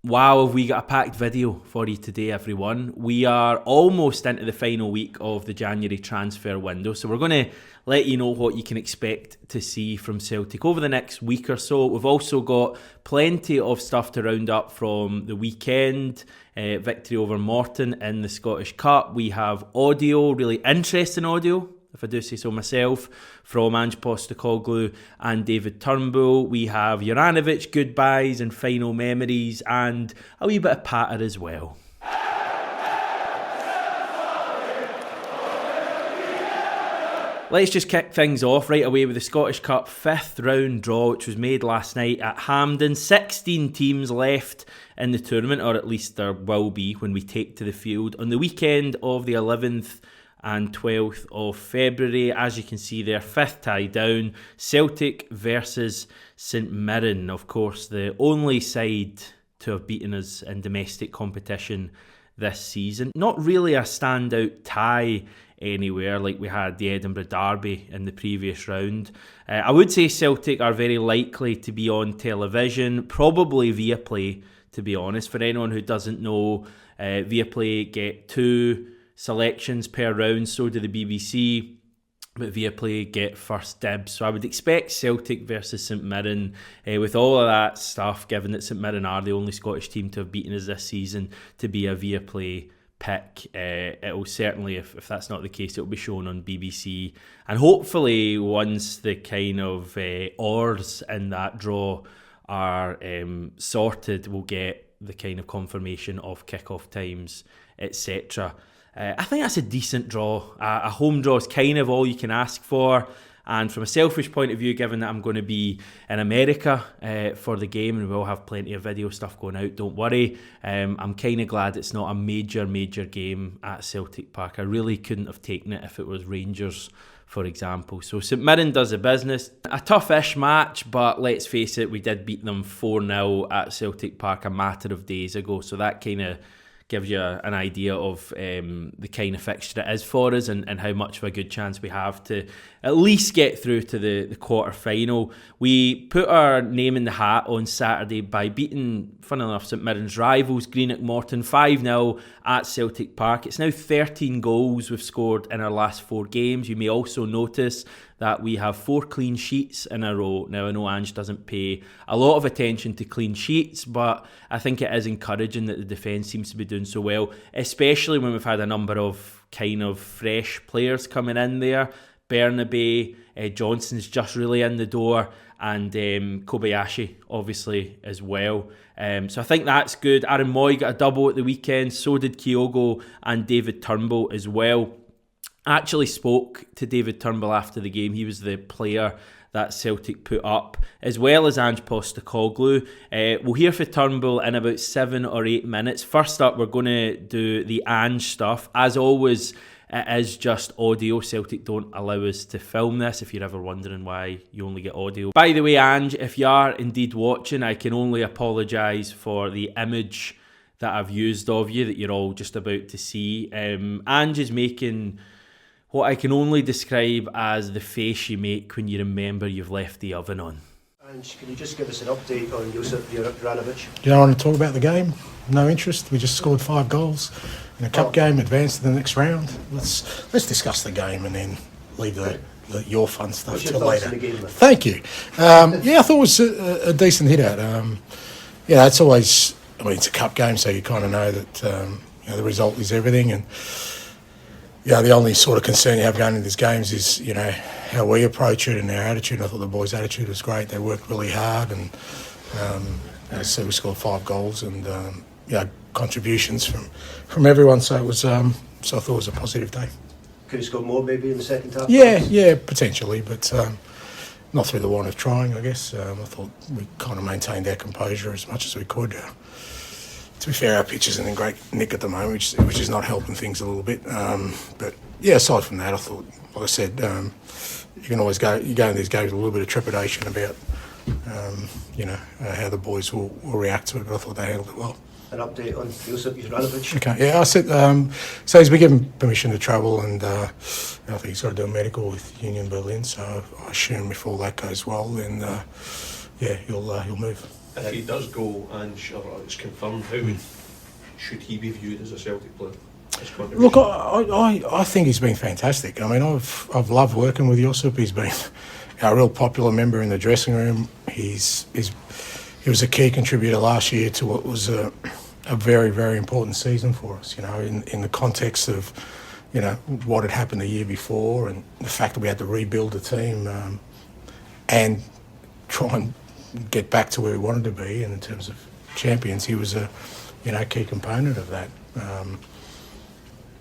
Wow, have we got a packed video for you today, everyone. We are almost into the final week of the January transfer window, so we're going to let you know what you can expect to see from Celtic over the next week or so. We've also got plenty of stuff to round up from the weekend, victory over Morton in the Scottish Cup. We have audio, really interesting audio, if I do say so myself, from Ange Postecoglou and David Turnbull. We have Juranovic goodbyes and final memories, and a wee bit of patter as well. Let's just kick things off right away with the Scottish Cup 5th round draw, which was made last night at Hampden. 16 teams left in the tournament, or at least there will be when we take to the field on the weekend of the 11th and 12th of February. As you can see there, 5th tie down, Celtic versus St Mirren. Of course, the only side to have beaten us in domestic competition this season. Not really a standout tie anywhere like we had the Edinburgh Derby in the previous round. I would say Celtic are very likely to be on television, probably Viaplay, to be honest. For anyone who doesn't know, Viaplay get 2 selections per round, so do the BBC, but Viaplay get first dibs. So I would expect Celtic versus St Mirren, with all of that stuff, given that St Mirren are the only Scottish team to have beaten us this season, to be a Viaplay pick. It will certainly, if that's not the case, it will be shown on BBC, and hopefully once the kind of oars in that draw are sorted, we'll get the kind of confirmation of kick-off times, etc. I think that's a decent draw. A home draw is kind of all you can ask for. And from a selfish point of view, given that I'm going to be in America for the game, and we'll have plenty of video stuff going out, don't worry. I'm kind of glad it's not a major game at Celtic Park. I really couldn't have taken it if it was Rangers, for example. So St Mirren does the business. A tough-ish match, but let's face it, we did beat them 4-0 at Celtic Park a matter of days ago. So that kind of gives you an idea of the kind of fixture it is for us, and how much of a good chance we have to at least get through to the quarter-final. We put our name in the hat on Saturday by beating, funnily enough, St Mirren's rivals, Greenock Morton, 5-0 at Celtic Park. It's now 13 goals we've scored in our last 4 games. You may also notice that we have 4 clean sheets in a row. Now, I know Ange doesn't pay a lot of attention to clean sheets, but I think it is encouraging that the defence seems to be doing so well, especially when we've had a number of kind of fresh players coming in there. Bernabe, Johnson's just really in the door, and Kobayashi, obviously, as well. So I think that's good. Aaron Moy got a double at the weekend, so did Kyogo and David Turnbull as well. I actually spoke to David Turnbull after the game. He was the player that Celtic put up, as well as Ange Postecoglou. We'll hear from Turnbull in about 7 or 8 minutes. First up, we're going to do the Ange stuff. As always, it is just audio. Celtic don't allow us to film this, if you're ever wondering why you only get audio. By the way, Ange, if you are indeed watching, I can only apologise for the image that I've used of you, that you're all just about to see. Ange is making what I can only describe as the face you make when you remember you've left the oven on. Ange, can you just give us an update on Juranovic? Do you want to talk about the game? No interest. We just scored 5 goals in a cup game, advanced to the next round. Let's discuss the game and then leave your fun stuff till later. Thank you. I thought it was a decent hit out. It's always, it's a cup game, so you kind of know that the result is everything. And the only sort of concern you have going into these games is, how we approach it and our attitude. I thought the boys' attitude was great. They worked really hard, and we scored 5 goals, and contributions from everyone. So it was, so I thought it was a positive day. Could you score more maybe in the second half? Yeah, potentially, but not through the want of trying, I guess. I thought we kind of maintained our composure as much as we could. To be fair, our pitch isn't in great nick at the moment, which is not helping things a little bit. But aside from that, I thought, like I said, you can always go in these games with a little bit of trepidation about, how the boys will react to it. But I thought they handled it well. An update on Juranovic? Okay, I said, so he's been given permission to travel, and I think he's got to do a medical with Union Berlin. So I assume if all that goes well, then he'll move. If he does go and it's confirmed, should he be viewed as a Celtic player? Look, I think he's been fantastic. I mean, I've loved working with Josip. He's been a real popular member in the dressing room. He was a key contributor last year to what was a very, very important season for us, in the context of, what had happened the year before and the fact that we had to rebuild the team and try and get back to where we wanted to be. And in terms of champions, he was a, key component of that.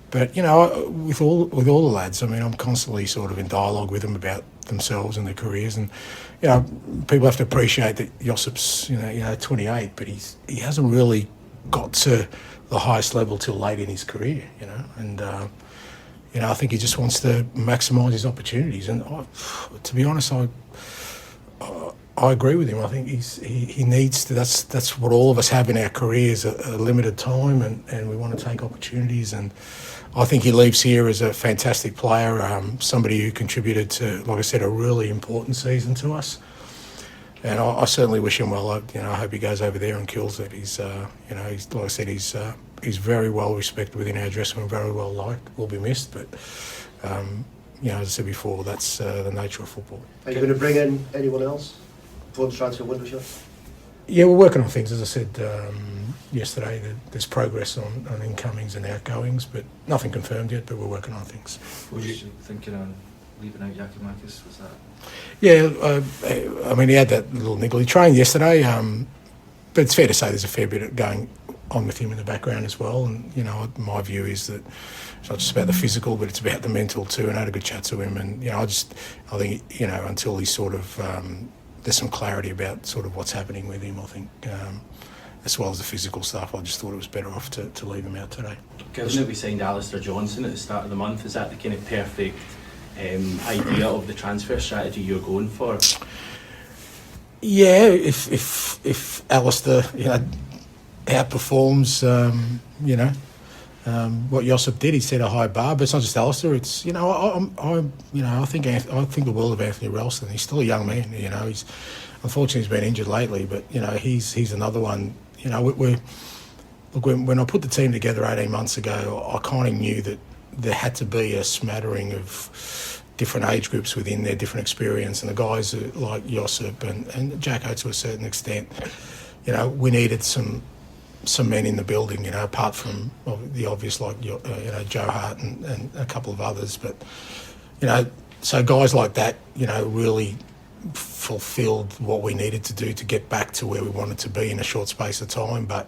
But, with all the lads, I mean, I'm constantly sort of in dialogue with them about themselves and their careers. And, people have to appreciate that Josip's, 28, but he hasn't really got to the highest level till late in his career, And, I think he just wants to maximise his opportunities. And to be honest, I agree with him. I think he needs to. That's what all of us have in our careers: a limited time, and we want to take opportunities. And I think he leaves here as a fantastic player, somebody who contributed to, like I said, a really important season to us. And I certainly wish him well. I hope he goes over there and kills it. He's like I said, he's very well respected within our dressing room, very well liked. Will be missed, but. As I said before, that's the nature of football. Are you going to bring in anyone else before the transfer window shut? Yeah, we're working on things. As I said yesterday, there's progress on incomings and outgoings, but nothing confirmed yet, but we're working on things. Was you thinking on leaving out Yakimakis? Was that? Yeah, I mean, he had that little niggle. He trained yesterday, but it's fair to say there's a fair bit going on with him in the background as well. And, my view is that it's not just about the physical, but it's about the mental too. And I had a good chat to him. And, I think, until he's sort of, there's some clarity about sort of what's happening with him, I think, as well as the physical stuff, I just thought it was better off to leave him out today. Given that we signed Alistair Johnson at the start of the month, is that the kind of perfect idea of the transfer strategy you're going for? Yeah, if Alistair, outperforms, what Josip did. He set a high bar, but it's not just Alistair. It's I think the world of Anthony Ralston. He's still a young man. He's unfortunately been injured lately, but he's another one. When I put the team together 18 months ago, I kind of knew that there had to be a smattering of different age groups within their different experience, and the guys like Josip and Jacko to a certain extent, we needed some men in the building, apart from the obvious like Joe Hart and a couple of others, but so guys like that, really fulfilled what we needed to do to get back to where we wanted to be in a short space of time. But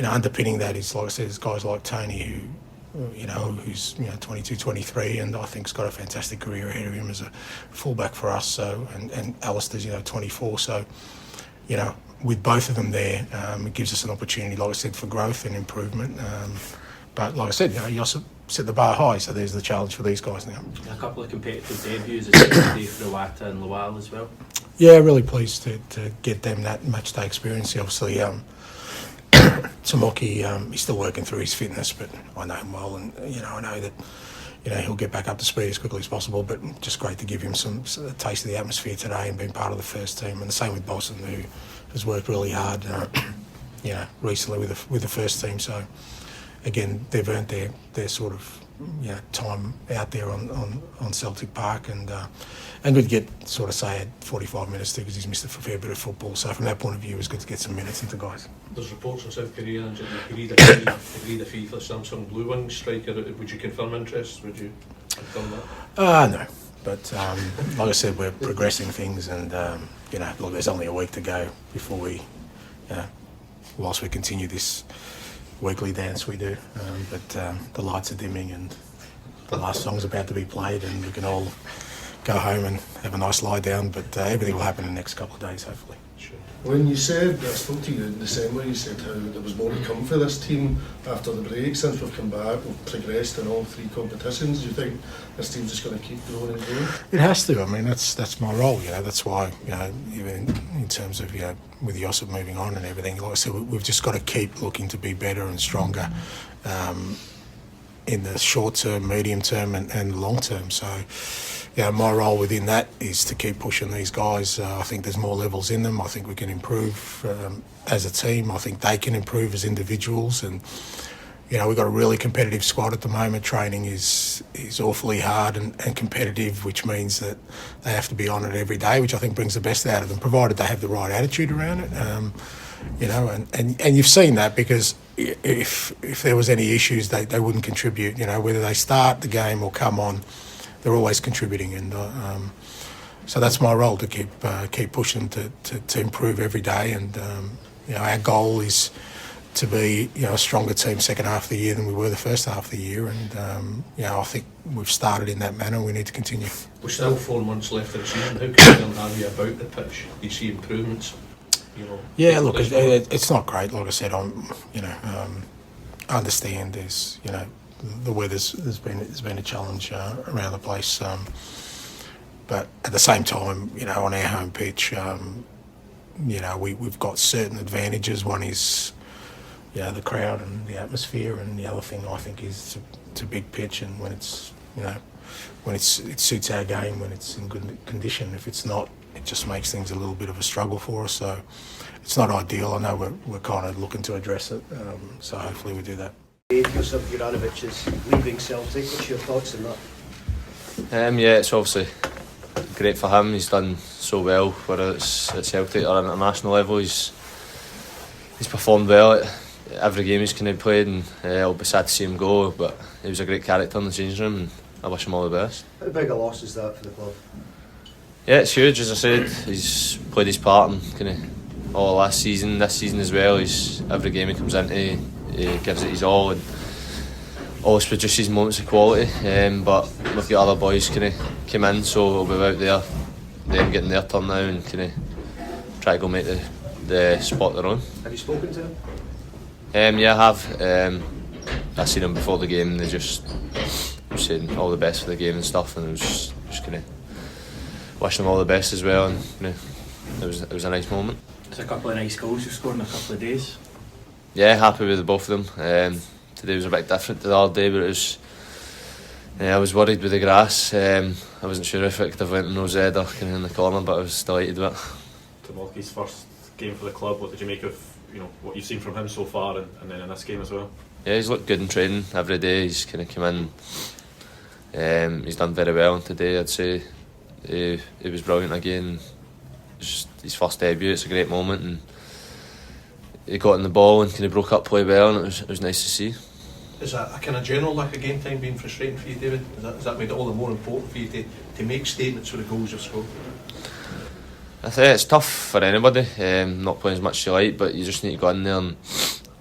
underpinning that is, like I said, is guys like Tony who's 22, 23, and I think has got a fantastic career ahead of him as a fullback for us. So and Alistair's 24, so with both of them there, it gives us an opportunity, like I said, for growth and improvement. But like I said, Josip set the bar high, so there's the challenge for these guys now. A couple of competitive debuts, especially for Iwata and Lawal as well. Yeah, really pleased to get them that match day experience. Obviously, Tomoki, he's still working through his fitness, but I know him well, and I know that he'll get back up to speed as quickly as possible. But just great to give him some taste of the atmosphere today and being part of the first team. And the same with Boston, who has worked really hard, recently with the first team. So again, they've earned their sort of time out there on Celtic Park, and we'd get sort of say at 45 minutes too, because he's missed a fair bit of football. So from that point of view, it was good to get some minutes into guys. There's reports in South Korea and agreed a fee for Samsung Blue Wing striker. Would you confirm interest? Would you confirm that? No, but like I said, we're progressing things, and look, there's only a week to go before we, whilst we continue this weekly dance we do, but the lights are dimming and the last song's about to be played, and we can all go home and have a nice lie down, but everything will happen in the next couple of days, hopefully. Sure. When you said, I spoke to you in December, you said how there was more to come for this team after the break. Since we've come back, we've progressed in all three competitions. Do you think this team's just going to keep growing and growing? It has to. I mean, that's my role. That's why, even in terms of with Josip moving on and everything, like I said, we've just got to keep looking to be better and stronger in the short term, medium term, and long term. So, my role within that is to keep pushing these guys. I think there's more levels in them. I think we can improve as a team. I think they can improve as individuals, and we've got a really competitive squad at the moment. Training is awfully hard and competitive, which means that they have to be on it every day, which I think brings the best out of them, provided they have the right attitude around it. And you've seen that, because if there was any issues, they wouldn't contribute. Whether they start the game or come on, they're always contributing, and so that's my role, to keep pushing to improve every day. And our goal is to be a stronger team second half of the year than we were the first half of the year, and I think we've started in that manner. We need to continue. We're still 4 months left of the season. How concerned are you about the pitch? Do you see improvements? Yeah, look, it's not great. Like I said, I understand there's the weather's been a challenge around the place, but at the same time, on our home pitch, we've got certain advantages. One is the crowd and the atmosphere, and the other thing I think is it's a big pitch, and when it's it suits our game when it's in good condition. If it's not, it just makes things a little bit of a struggle for us. So it's not ideal. I know we're kind of looking to address it, so hopefully we do that. Juranovic is leaving Celtic. What's your thoughts on that? Yeah, it's obviously great for him. He's done so well, whether it's at Celtic or at international level. He's performed well at every game he's kind of played, and I'll be sad to see him go. But he was a great character in the changing room, and I wish him all the best. How big a loss is that for the club? Yeah, it's huge. As I said, he's played his part in kind of all last season, this season as well. Every game he comes into, he gives it his all and always produces moments of quality. But we've got other boys kind of come in, so we'll be out there, them getting their turn now, and kind of try to go make the spot they're on. Have you spoken to him? Yeah, I have. I seen him before the game, and they just saying all the best for the game and stuff, and it was just kind of wishing them all the best as well, and it was a nice moment. It's a couple of nice goals you've scored in a couple of days. Yeah, happy with both of them. Today was a bit different to the other day, but it was. I was worried with the grass. I wasn't sure if it could have went in Rosetta or kind of in the corner, but I was delighted with it. Tomorrow's first game for the club. What did you make of what you've seen from him so far, and then in this game as well? Yeah, he's looked good in training every day. He's kind of come in. He's done very well, and today I'd say he was brilliant again. Just his first debut, it's a great moment, and he got in the ball and kind of broke up play well, and it was nice to see. Is that a kind of general lack of game time being frustrating for you, David? Has that made it all the more important for you to make statements for the goals you've scored? I think it's tough for anybody, not playing as much as you like, but you just need to go in there and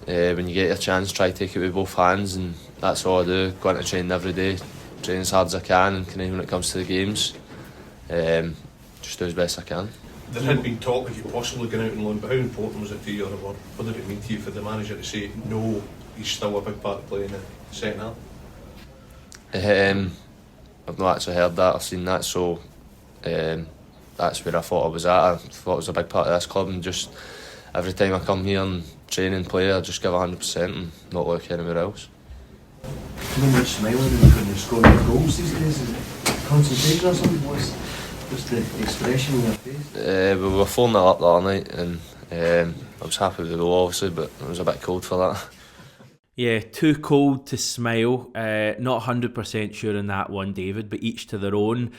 when you get your chance, try to take it with both hands, and that's all I do. Go into training every day, train as hard as I can, and kind of when it comes to the games, just do as best I can. There had been talk of you possibly going out on loan, but how important was it to you, or what did it mean to you for the manager to say no, he's still a big part to play in the second half? I've not actually heard that, I've seen that, so that's where I thought I was at. I thought it was a big part of this club, and just every time I come here and train and play, I just give 100% and not look anywhere else. When you're smiling when you're scoring your goals these days, is it concentration or something? What's the expression on your face? We were 4-0 up the other night, and I was happy with the goal obviously, but it was a bit cold for that. Yeah, too cold to smile. Not 100% sure on that one, David, but each to their own.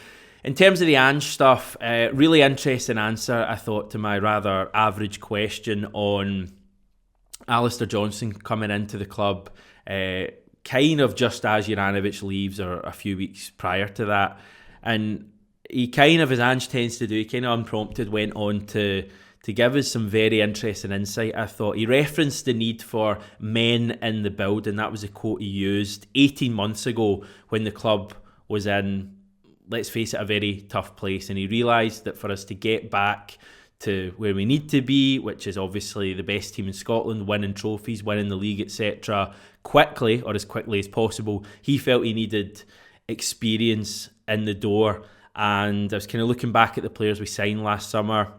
In terms of the Ange stuff, really interesting answer, I thought, to my rather average question on Alistair Johnston coming into the club, kind of just as Juranovic leaves, or a few weeks prior to that. And he kind of, as Ange tends to do, he kind of unprompted went on to give us some very interesting insight, I thought. He referenced the need for men in the building. That was a quote he used 18 months ago when the club was in, let's face it, a very tough place. And he realised that for us to get back to where we need to be, which is obviously the best team in Scotland, winning trophies, winning the league, etc., quickly, or as quickly as possible, he felt he needed experience in the door. And I was kind of looking back at the players we signed last summer,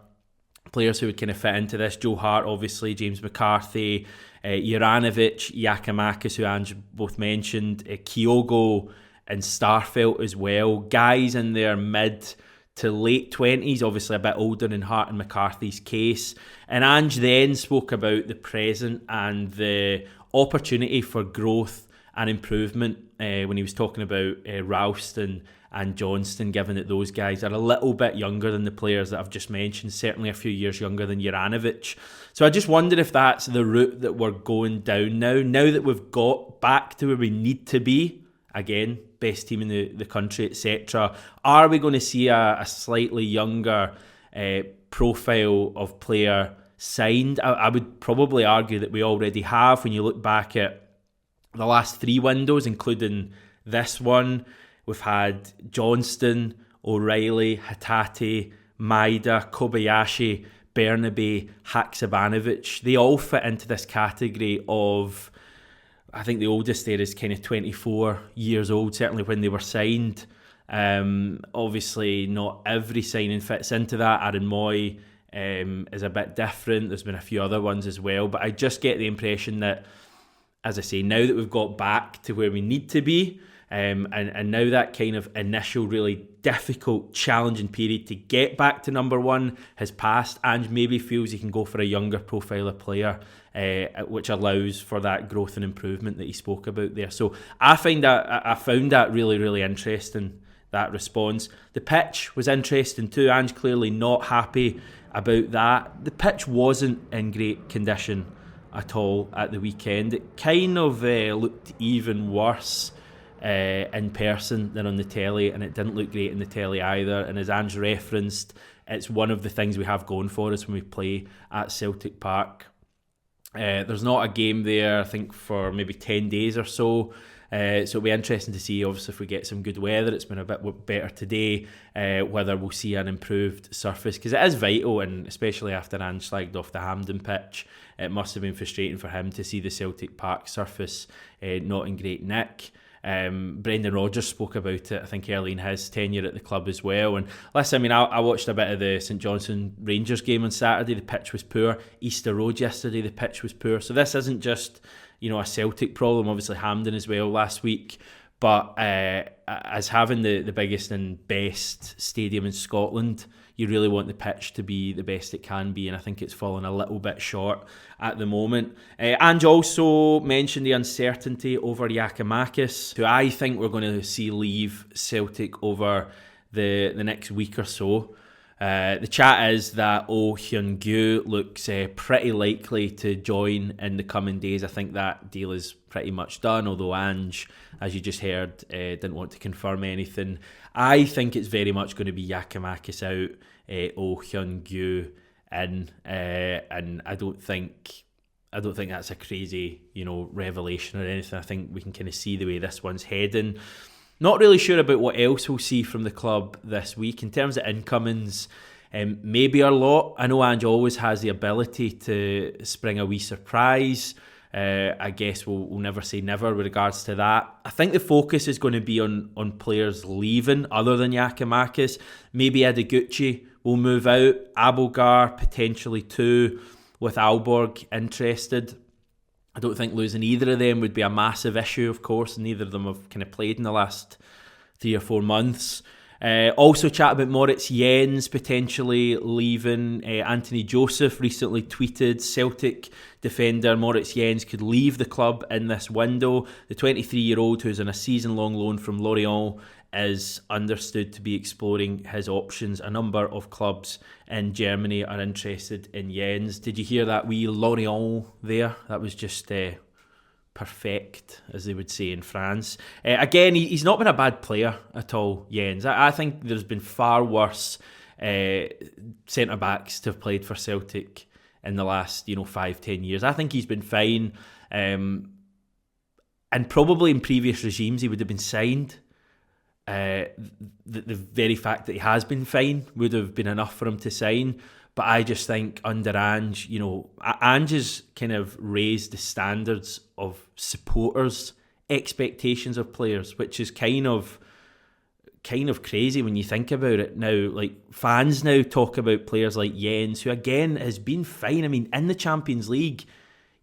players who would kind of fit into this. Joe Hart, obviously, James McCarthy, Juranovic, Giacomakis, who Ange both mentioned, Kyogo, and Starfelt as well. Guys in their mid to late 20s, obviously a bit older in Hart and McCarthy's case. And Ange then spoke about the present and the opportunity for growth and improvement when he was talking about Ralston and Johnston, given that those guys are a little bit younger than the players that I've just mentioned, certainly a few years younger than Juranovic. So I just wonder if that's the route that we're going down now that we've got back to where we need to be. Again, best team in the country, etc. Are we going to see a slightly younger profile of player signed? I would probably argue that we already have. When you look back at the last 3 windows, including this one, we've had Johnston, O'Reilly, Hatate, Maida, Kobayashi, Bernabe, Haksabanovic. They all fit into this category of, I think the oldest there is kind of 24 years old, certainly when they were signed. Obviously, not every signing fits into that. Aaron Moy is a bit different. There's been a few other ones as well. But I just get the impression that, as I say, now that we've got back to where we need to be, and now that kind of initial really difficult, challenging period to get back to number one has passed, Ange maybe feels he can go for a younger profile of player, which allows for that growth and improvement that he spoke about there. So I found that really, really interesting, that response. The pitch was interesting too. Ange clearly not happy about that. The pitch wasn't in great condition at all at the weekend. It kind of looked even worse in person than on the telly, and it didn't look great in the telly either. And as Ange referenced, it's one of the things we have going for us when we play at Celtic Park. There's not a game there, I think, for maybe 10 days or so. So it'll be interesting to see, obviously, if we get some good weather. It's been a bit better today, whether we'll see an improved surface, because it is vital, and especially after Ange slagged off the Hampden pitch, it must have been frustrating for him to see the Celtic Park surface not in great nick. Brendan Rodgers spoke about it, I think, early in his tenure at the club as well. And listen, I mean, I watched a bit of the St Johnstone Rangers game on Saturday. The pitch was poor. Easter Road yesterday, the pitch was poor. So this isn't just, a Celtic problem. Obviously Hampden as well last week, but as having the biggest and best stadium in Scotland, you really want the pitch to be the best it can be, and I think it's fallen a little bit short at the moment. Ange also mentioned the uncertainty over Giakoumakis, who I think we're going to see leave Celtic over the next week or so. The chat is that Oh Hyun-gyu looks pretty likely to join in the coming days. I think that deal is pretty much done, although Ange, as you just heard, didn't want to confirm anything. I think it's very much going to be Giakoumakis out, Oh Hyun-gyu in, and I don't think that's a crazy, revelation or anything. I think we can kind of see the way this one's heading. Not really sure about what else we'll see from the club this week. In terms of incomings, maybe a lot. I know Ange always has the ability to spring a wee surprise. I guess we'll never say never with regards to that. I think the focus is going to be on players leaving other than Giakoumakis. Maybe Ideguchi will move out. Abelgar potentially too, with Aalborg interested. I don't think losing either of them would be a massive issue, of course, and neither of them have kind of played in the last 3 or 4 months. Also chat about Moritz Jens potentially leaving. Anthony Joseph recently tweeted Celtic defender Moritz Jens could leave the club in this window. The 23-year-old, who's on a season-long loan from Lorient, is understood to be exploring his options. A number of clubs in Germany are interested in Jens. Did you hear that wee Lorient there? That was just perfect, as they would say in France. Again, he's not been a bad player at all, Jens. I think there's been far worse centre-backs to have played for Celtic in the last 5-10 years. I think he's been fine, and probably in previous regimes he would have been signed. The very fact that he has been fine would have been enough for him to sign. But I just think under Ange, Ange has kind of raised the standards of supporters' expectations of players, which is kind of crazy when you think about it now. Like, fans now talk about players like Jens, who again has been fine. I mean, in the Champions League,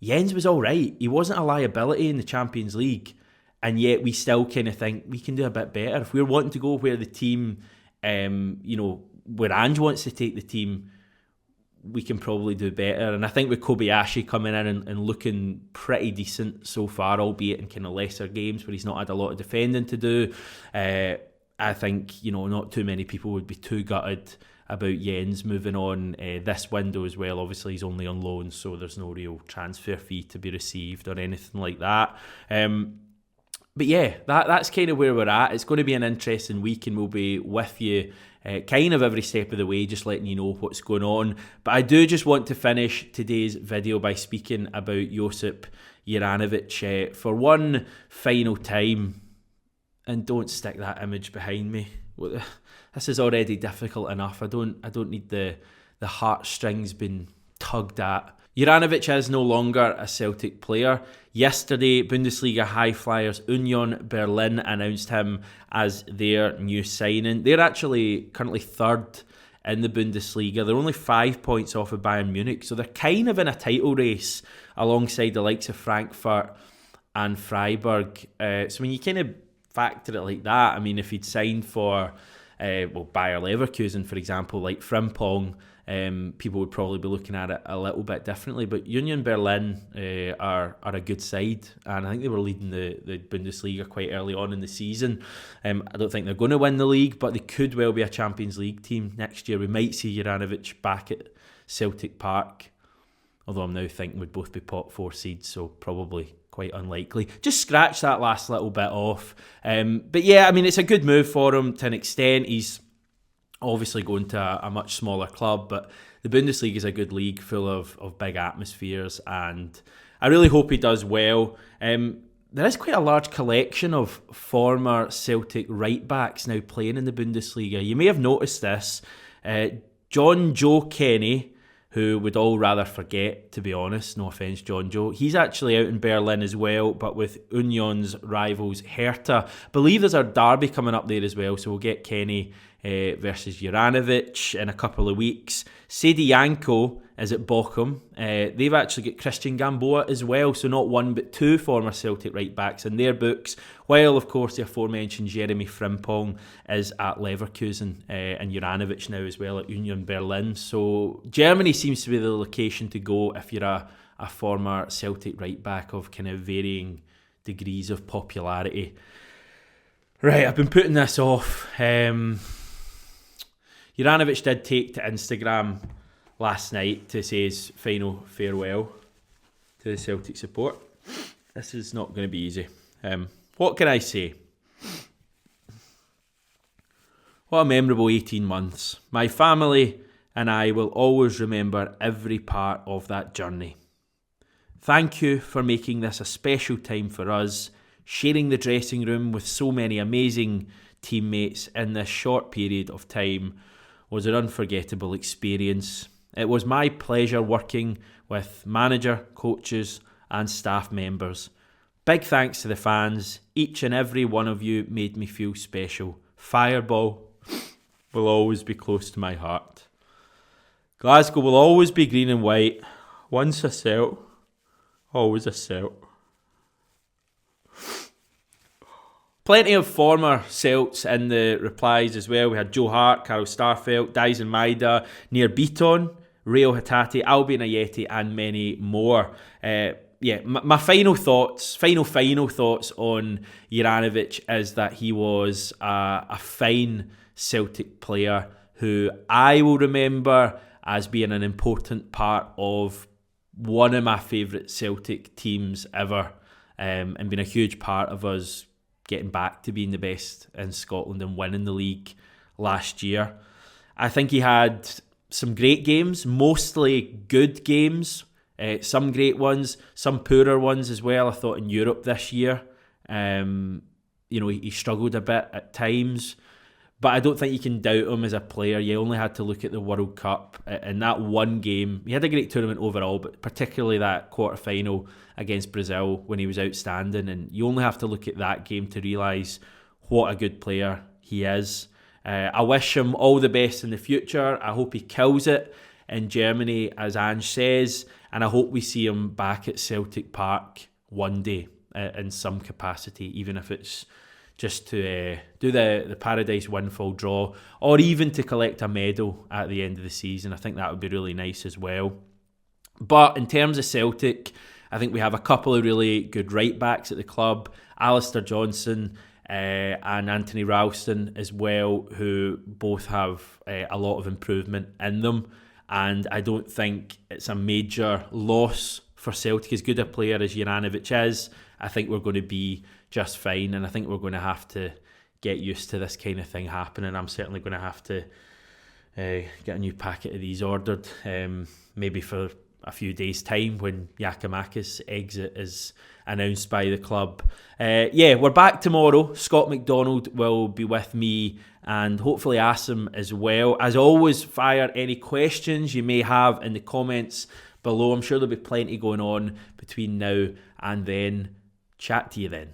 Jens was all right. He wasn't a liability in the Champions League. and yet we still kind of think we can do a bit better. If we're wanting to go where the team, where Ange wants to take the team, we can probably do better. And I think with Kobayashi coming in and looking pretty decent so far, albeit in kind of lesser games where he's not had a lot of defending to do, I think, not too many people would be too gutted about Jens moving on this window as well. Obviously he's only on loan, so there's no real transfer fee to be received or anything like that. But yeah, that's kind of where we're at. It's going to be an interesting week, and we'll be with you kind of every step of the way, just letting you know what's going on. But I do just want to finish today's video by speaking about Josip Juranovic for one final time. And don't stick that image behind me. This is already difficult enough. I don't need the heartstrings being tugged at. Juranovic is no longer a Celtic player. Yesterday, Bundesliga high flyers Union Berlin announced him as their new signing. They're actually currently third in the Bundesliga. They're only 5 points off of Bayern Munich, so they're kind of in a title race alongside the likes of Frankfurt and Freiburg. So when you kind of factor it like that, I mean, if he'd signed for Bayer Leverkusen, for example, like Frimpong, people would probably be looking at it a little bit differently. But Union Berlin are a good side, and I think they were leading the Bundesliga quite early on in the season. I don't think they're going to win the league, but they could well be a Champions League team next year. We might see Juranovic back at Celtic Park, although I'm now thinking we'd both be pot 4 seeds, so probably quite unlikely. Just scratch that last little bit off. But yeah, I mean, it's a good move for him to an extent. He's obviously going to a much smaller club, but the Bundesliga is a good league full of big atmospheres, and I really hope he does well. There is quite a large collection of former Celtic right-backs now playing in the Bundesliga. You may have noticed this. John Joe Kenny, who we'd all rather forget, to be honest, no offence John Joe, he's actually out in Berlin as well, but with Union's rivals Hertha. I believe there's a derby coming up there as well, so we'll get Kenny versus Juranovic in a couple of weeks. Sedianko is at Bochum. They've actually got Christian Gamboa as well, so not one but two former Celtic right-backs in their books, while of course the aforementioned Jeremy Frimpong is at Leverkusen, and Juranovic now as well at Union Berlin. So Germany seems to be the location to go if you're a former Celtic right-back of kind of varying degrees of popularity. Right, I've been putting this off. Juranovic did take to Instagram last night to say his final farewell to the Celtic support. This is not going to be easy. What can I say? What a memorable 18 months. My family and I will always remember every part of that journey. Thank you for making this a special time for us, sharing the dressing room with so many amazing teammates in this short period of time was an unforgettable experience. It was my pleasure working with manager, coaches and staff members. Big thanks to the fans. Each and every one of you made me feel special. Fireball will always be close to my heart. Glasgow will always be green and white. Once a Celt, always a Celt. Plenty of former Celts in the replies as well. We had Joe Hart, Carol Starfelt, Dyson Maida, Nir Beaton, Rayo Hatate, Albion Ayeti and many more. My final thoughts on Juranovic is that he was a fine Celtic player who I will remember as being an important part of one of my favourite Celtic teams ever, and being a huge part of us getting back to being the best in Scotland and winning the league last year. I think he had some great games, mostly good games, some great ones, some poorer ones as well. I thought in Europe this year, he struggled a bit at times, but I don't think you can doubt him as a player. You only had to look at the World Cup in that one game. He had a great tournament overall, but particularly that quarter-final against Brazil when he was outstanding, and you only have to look at that game to realise what a good player he is. I wish him all the best in the future. I hope he kills it in Germany, as Ange says, and I hope we see him back at Celtic Park one day. in some capacity, even if it's just to do the Paradise Windfall draw, or even to collect a medal at the end of the season. I think that would be really nice as well. But in terms of Celtic, I think we have a couple of really good right-backs at the club, Alistair Johnson and Anthony Ralston as well, who both have a lot of improvement in them. And I don't think it's a major loss for Celtic. As good a player as Juranovic is, I think we're going to be just fine, and I think we're going to have to get used to this kind of thing happening. I'm certainly going to have to get a new packet of these ordered, maybe for a few days' time when Giakoumakis' exit is announced by the club. We're back tomorrow. Scott McDonald will be with me, and hopefully Asim as well. As always, fire any questions you may have in the comments below. I'm sure there'll be plenty going on between now and then. Chat to you then.